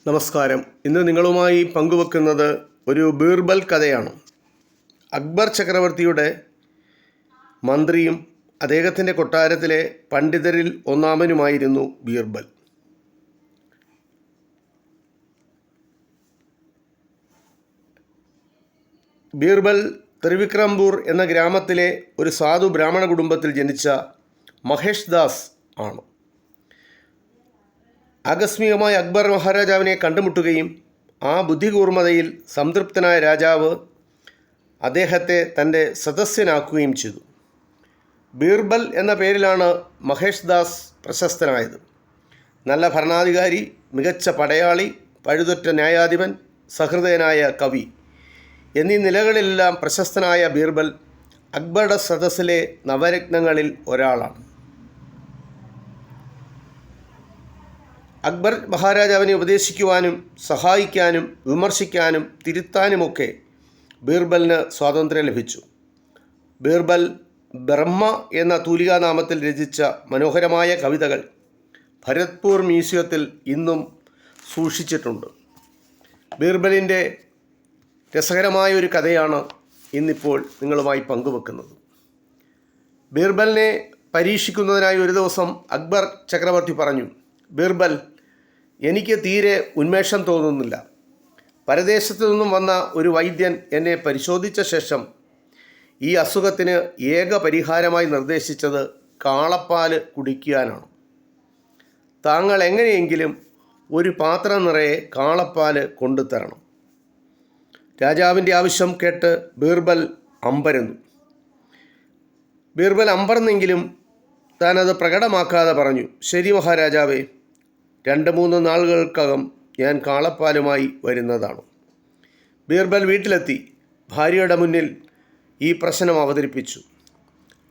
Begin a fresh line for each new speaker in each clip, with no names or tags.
നമസ്കാരം. ഇന്ന് നിങ്ങളുമായി പങ്കുവെക്കുന്നത് ഒരു ബീർബൽ കഥയാണ്. അക്ബർ ചക്രവർത്തിയുടെ മന്ത്രിയും അദ്ദേഹത്തിൻ്റെ കൊട്ടാരത്തിലെ പണ്ഡിതരിൽ ഒന്നാമനുമായിരുന്നു ബീർബൽ. ബീർബൽ ത്രിവിക്രംപൂർ എന്ന ഗ്രാമത്തിലെ ഒരു സാധു ബ്രാഹ്മണ കുടുംബത്തിൽ ജനിച്ച മഹേഷ് ദാസ് ആണ്. ആകസ്മികമായി അക്ബർ മഹാരാജാവിനെ കണ്ടുമുട്ടുകയും ആ ബുദ്ധികൂർമ്മതയിൽ സംതൃപ്തനായ രാജാവ് അദ്ദേഹത്തെ തൻ്റെ സദസ്യനാക്കുകയും ചെയ്തു. ബീർബൽ എന്ന പേരിലാണ് മഹേഷ് ദാസ് പ്രശസ്തനായത്. നല്ല ഭരണാധികാരി, മികച്ച പടയാളി, പഴുതൊറ്റ ന്യായാധിപൻ, സഹൃദയനായ കവി എന്നീ നിലകളിലെല്ലാം പ്രശസ്തനായ ബീർബൽ അക്ബറുടെ സദസ്സിലെ നവരത്നങ്ങളിൽ ഒരാളാണ്. അക്ബർ മഹാരാജാവിനെ ഉപദേശിക്കുവാനും സഹായിക്കാനും വിമർശിക്കാനും തിരുത്താനുമൊക്കെ ബീർബലിന് സ്വാതന്ത്ര്യം ലഭിച്ചു. ബീർബൽ ബ്രഹ്മ എന്ന തൂലികാനാമത്തിൽ രചിച്ച മനോഹരമായ കവിതകൾ ഭരത്പൂർ മ്യൂസിയത്തിൽ ഇന്നും സൂക്ഷിച്ചിട്ടുണ്ട്. ബീർബലിൻ്റെ രസകരമായ ഒരു കഥയാണ് ഇന്നിപ്പോൾ നിങ്ങളുമായി പങ്കുവെക്കുന്നത്. ബീർബലിനെ പരീക്ഷിക്കുന്നതിനായി ഒരു ദിവസം അക്ബർ ചക്രവർത്തി പറഞ്ഞു, ബീർബൽ, എനിക്ക് തീരെ ഉന്മേഷം തോന്നുന്നില്ല. പരദേശത്തു നിന്നും വന്ന ഒരു വൈദ്യൻ എന്നെ പരിശോധിച്ച ശേഷം ഈ അസുഖത്തിന് ഏക പരിഹാരമായി നിർദ്ദേശിച്ചത് കാളപ്പാൽ കുടിക്കാനാണ്. താങ്കൾ എങ്ങനെയെങ്കിലും ഒരു പാത്രം നിറയെ കാളപ്പാൽ കൊണ്ടുതരണം. രാജാവിൻ്റെ ആവശ്യം കേട്ട് ബീർബൽ അമ്പരന്നു. ബീർബൽ അമ്പരന്നെങ്കിലും താനത് പ്രകടമാക്കാതെ പറഞ്ഞു, ശരി മഹാരാജാവേ, 2-3 നാളുകൾക്കകം ഞാൻ കാളപ്പാലുമായി വരുന്നതാണ്. ബീർബൽ വീട്ടിലെത്തി ഭാര്യയുടെ മുന്നിൽ ഈ പ്രശ്നം അവതരിപ്പിച്ചു.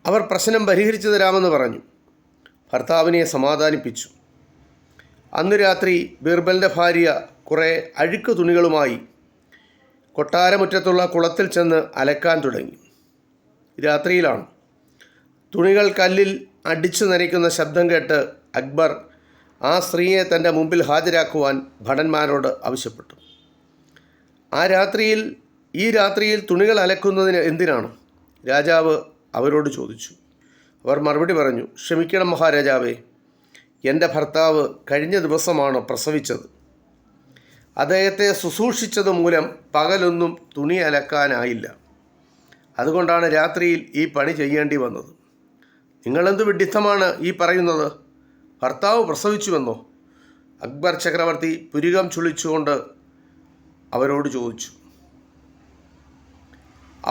അവർ പ്രശ്നം പരിഹരിച്ചു തരാമെന്ന് പറഞ്ഞു. ഭർത്താവിനെ സമാധാനിപ്പിച്ചു. അന്ന് രാത്രി ബീർബലിൻ്റെ ഭാര്യ കുറേ അഴുക്ക് തുണികളുമായി കൊട്ടാരമുറ്റത്തുള്ള കുളത്തിൽ ചെന്ന് അലക്കാൻ തുടങ്ങി. രാത്രിയിലാണ്. തുണികൾ കല്ലിൽ അടിച്ചു നനയ്ക്കുന്ന ശബ്ദം കേട്ട് അക്ബർ ആ സ്ത്രീയെ തൻ്റെ മുമ്പിൽ ഹാജരാക്കുവാൻ ഭടന്മാരോട് ആവശ്യപ്പെട്ടു. ഈ രാത്രിയിൽ തുണികൾ അലക്കുന്നതിന് എന്തിനാണ്? രാജാവ് അവരോട് ചോദിച്ചു. അവർ മറുപടി പറഞ്ഞു, ക്ഷമിക്കണം മഹാരാജാവേ, എൻ്റെ ഭർത്താവ് കഴിഞ്ഞ ദിവസമാണ് പ്രസവിച്ചത്. അദ്ദേഹത്തെ ശുശ്രൂഷിച്ചത് മൂലം പകലൊന്നും തുണി അലക്കാനായില്ല. അതുകൊണ്ടാണ് രാത്രിയിൽ ഈ പണി ചെയ്യേണ്ടി വന്നത്. നിങ്ങളെന്ത് വിഡ്ഢിത്തമാണ് ഈ പറയുന്നത്? ഭർത്താവ് പ്രസവിച്ചുവെന്നോ? അക്ബർ ചക്രവർത്തി പുരികം ചുളിച്ചുകൊണ്ട് അവരോട് ചോദിച്ചു.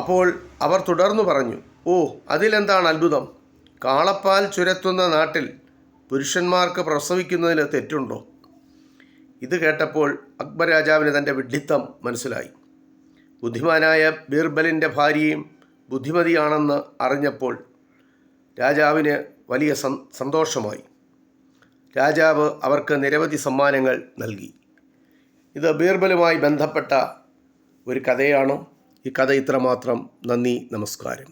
അപ്പോൾ അവർ തുടർന്നു പറഞ്ഞു, ഓ, അതിലെന്താണ് അത്ഭുതം? കാളപ്പാൽ ചുരത്തുന്ന നാട്ടിൽ പുരുഷന്മാർക്ക് പ്രസവിക്കുന്നതിന് തെറ്റുണ്ടോ? ഇത് കേട്ടപ്പോൾ അക്ബർ രാജാവിന് തൻ്റെ വിഡ്ഢിത്തം മനസ്സിലായി. ബുദ്ധിമാനായ ബീർബലിൻ്റെ ഭാര്യയും ബുദ്ധിമതിയാണെന്ന് അറിഞ്ഞപ്പോൾ രാജാവിന് വലിയ സന്തോഷമായി. രാജാവ് അവർക്ക് നിരവധി സമ്മാനങ്ങൾ നൽകി. ഇത് ബീർബലുമായി ബന്ധപ്പെട്ട ഒരു കഥയാണ്. ഈ കഥ ഇത്രമാത്രം. നന്ദി, നമസ്കാരം.